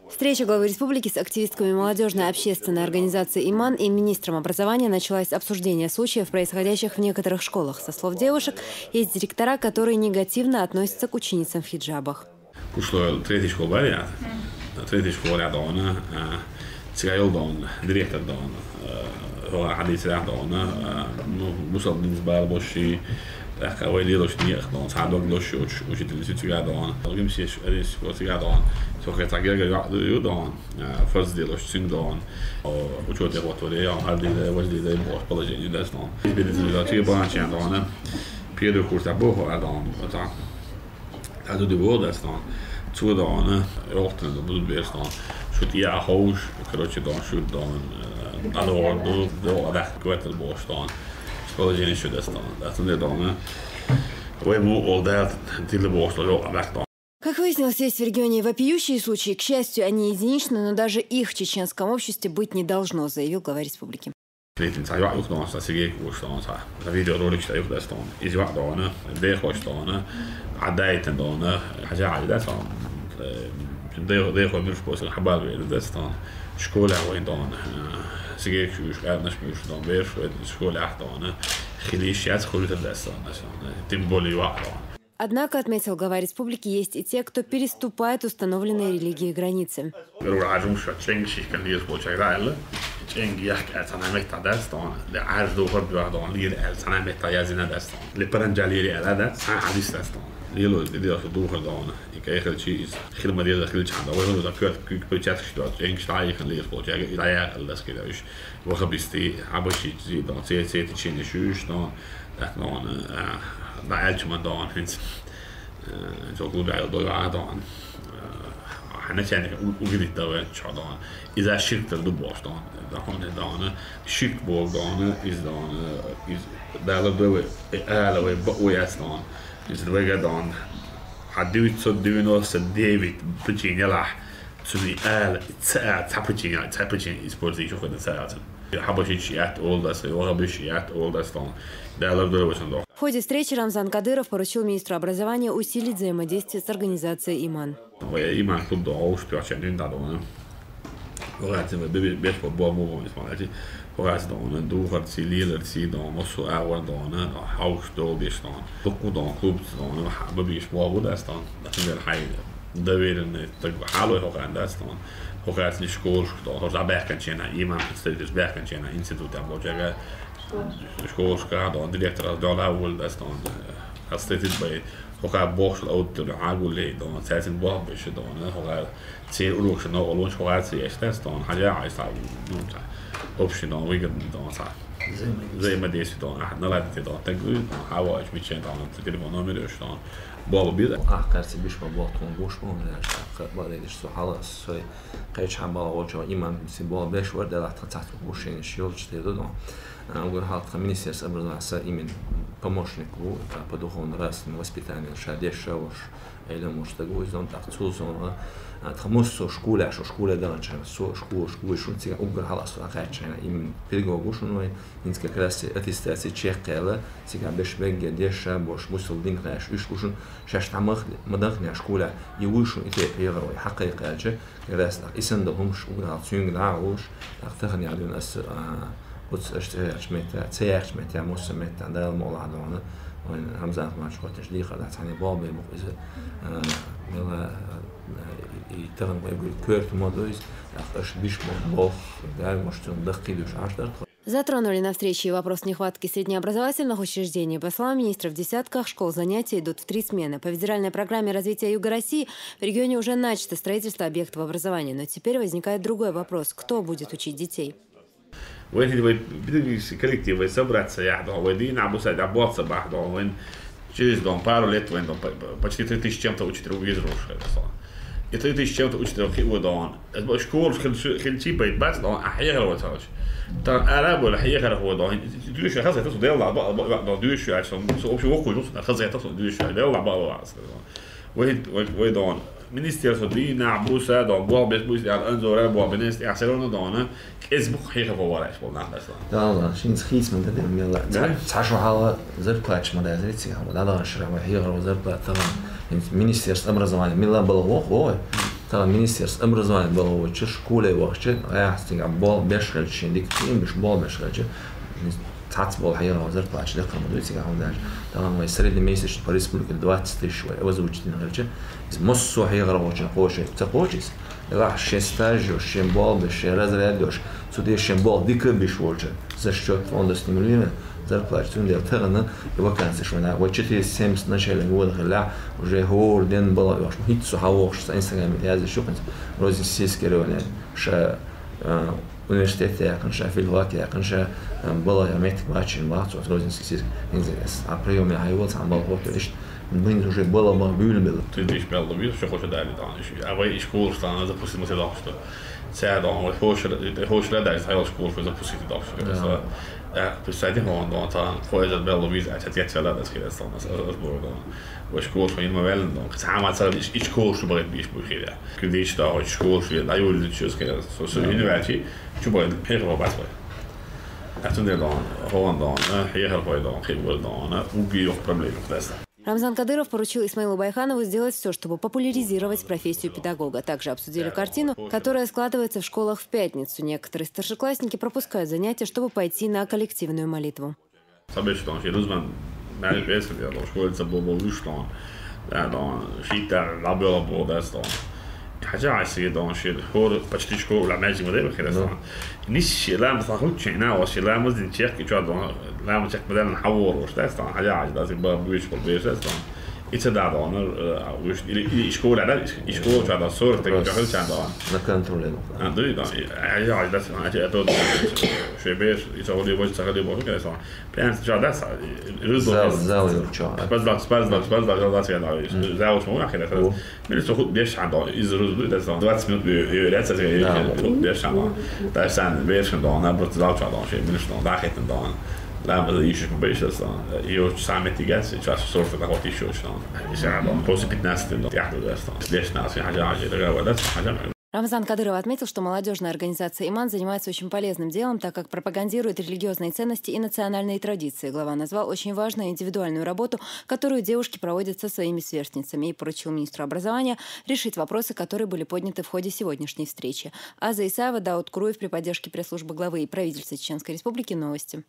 Встреча главы республики с активистками молодежной общественной организации «Иман» и министром образования началась с обсуждения случаев, происходящих в некоторых школах. Со слов девушек, есть директора, которые негативно относятся к ученицам в хиджабах. Ehkä voi liitos niehtoon, saadaan lossuus, uusitellisi tykädoon. Olympias edes kun tykädoon, så kan jag ju då först delas syndon och utsåt vad det är hade det var det bra spelare det stan. Det blir det att bara känna då. Pedro Costa Boho då så. Alltså det var det stan. Så då åtta då blir det stan. Så det är hus, короче då så då då det går till Boston. Spelare inte det stan. Det är då. Och jag mår där till Boston då vart. Как выяснилось, есть в регионе вопиющие случаи. К счастью, они единичны, но даже их в чеченском обществе быть не должно, заявил глава республики. Однако, отметил глава республики, есть и те, кто переступает установленные религией границы. Så går det då då. Han känner ogritta över chadan. Is a shit till the boss då. Då han är då. Shit ball då is då is där då är det vad är då. Is det väl då. Hade du så du nog så David Puccini la. Så vi är Puccini is sportig och det säger alltså. Jag har bara shit all det så jag har bara shit all det då. В ходе встречи Рамзан Кадыров поручил министру образования усилить взаимодействие с организацией «Иман». Школка, да, директор дала улдастон. Астетит бай. Хока бошл аутер агулей, да, цесин бабиш, да, хока цел урокш, но олонш хока цестон. Халя айста, ну, община выгод, да, взаимодействие, да, наладить, да, так хава, мечен, да, телефон номер, что بابا بيد كارتي بيش باباتون بوش بون لاش بعدين شو خلاص شوي قيش عم بابا وجه إمام سيبوا بيش ورد لا تحت بوشين شيول جديد ده أقول حالة министерство образования именно помощник был подохон раз на воспитание шадеш шаваш или может такой зон так цузон تخمسو شكولا شو شكولا دانشان سو شكو شو تيجي أقول خلاص أخذنا إم بيلقوا شنو إنك كلاسي أتستاسي تشيقلا تيجي بيش بيجي ديش باش مسل دين خلاش إيش وشون شاش تعمق مدخني شكولا يوشون يغروي حقيقة أجا كلاس إسندهم شو غاتسون غاوش أختخني على الناس بس أشتهيش متى تيجي متى موسم متى ده الموضوع هذا وين همزة ما شو تشديد خلاص يعني بابي مقيسة ملا يتغن ويقول كورت مودويز أخش بيش بوخ ده مش تندخي دوش عشرة. Затронули на встрече вопрос нехватки среднеобразовательных учреждений. По словам министра, в десятках школ занятия идут в 3 смены. По федеральной программе развития Юга России в регионе уже начато строительство объектов образования. Но теперь возникает другой вопрос. Кто будет учить детей? Коллективы собраться, я думаю, через дом пару лет, почти 3000 чем-то учителей уезжают. И 3000 чем-то учителей хиводон. Школ хильчи бейт дон أحياها وتاج. تا عرب ولا أحياها هو دوش خزة تصل ديلا بقى دوش عشان سو وقوي نص خزة تصل دوش ديلا بقى وهي دون minister die na Brusa dan wel best moest aan انظر wel benest احسن دونه اسبق حقيقه فوالش والله لا شين سخيس من ده يلا تعشوا حاله زر كلاتش ما ده زيتي هو ده شرع وهي غير زر طبعا minister образования ملا بلغوخ هو طبعا Министерство образования было очень школе وقتش أحسن عبال بيشغل شيء ديك تيم مش بال بيشغل تعتبر الحقيقة وزارة العشرة قاموا دوتي قاعد داش طبعا ما يصير لي ميسج باريس بقول كده دوات ستيش وزوجتين غيرش مص وحي غرقوش نقوش تقوشيس راح شستاج وشين بال بشي رازريادوش سودي شين بال ديك بيشولش زشوت فوند ستيمولينا зарплату для того, чтобы вакансия вот 4 7 начала года гля уже горден была уж хит суховош с инстаграм я за шупен рози сельский район ша университет я конечно филфак я конечно была я метик бачин бац вот рози сельский инзес а прием я его сам был вот лишь мы уже было мобильно ты лишь был видишь что хочешь дали да а вы школу что запустим это да что ساعدوا هوش لا داعي تحيل شكور في زبوسيتي داش بساعدين هون دون تا خويزة بيلو فيزا عشان تيجي لا داش كده استنى أسبوع دون وشكور في الموبايل دون كتعامل صار إيش كور شو بغيت بيش بخير كديش دا إيش كور في لا يولد شو كده سو ينوعتي شو بغيت هيك بعد أتندي دون هون دون هي هالقوي دون خير دون وجي проблем كده Рамзан Кадыров поручил Исмаилу Байханову сделать все, чтобы популяризировать профессию педагога. Также обсудили картину, которая складывается в школах в пятницу. Некоторые старшеклассники пропускают занятия, чтобы пойти на коллективную молитву. حاجة عايزة دون شيء هو بتشتري شكو لا ماجي مدري بخير نيش لا متاخد شينا وش لا مزين تشيك كيشوا دون لا متشك بدل نحور وش ده حاجة عايزة لازم بيش بالبيش ده إتسداد دون وش إشكول على إشكول شو ده صورة تكجهل شان دون نكون ترولين عندي دون حاجة عايزة حاجة أتود شو بيش يسوي وش تخلي بوش كده صار بيان شو ده زاوية وشو بس ده زاوية مو أخيرا خلاص من السوق بيش عنده إزروز ده صار 20 minut بيرأس ده بيش عنده ده سان بيش عنده أنا برت زاوية عنده شيء من شنو ده خيط عنده لا بس يشوف بيش ده صار يو سامي تيجاس يشوف صورة ده هو تيشو شلون يساعده بوس بيتناس ده يحضر ده صار ليش ناس في حاجة عاجلة ده حاجة Рамзан Кадыров отметил, что молодежная организация «Иман» занимается очень полезным делом, так как пропагандирует религиозные ценности и национальные традиции. Глава назвал очень важную индивидуальную работу, которую девушки проводят со своими сверстницами, и поручил министру образования решить вопросы, которые были подняты в ходе сегодняшней встречи. Аза Исаева, Дауд Куруев при поддержке пресс-службы главы и правительства Чеченской Республики. Новости.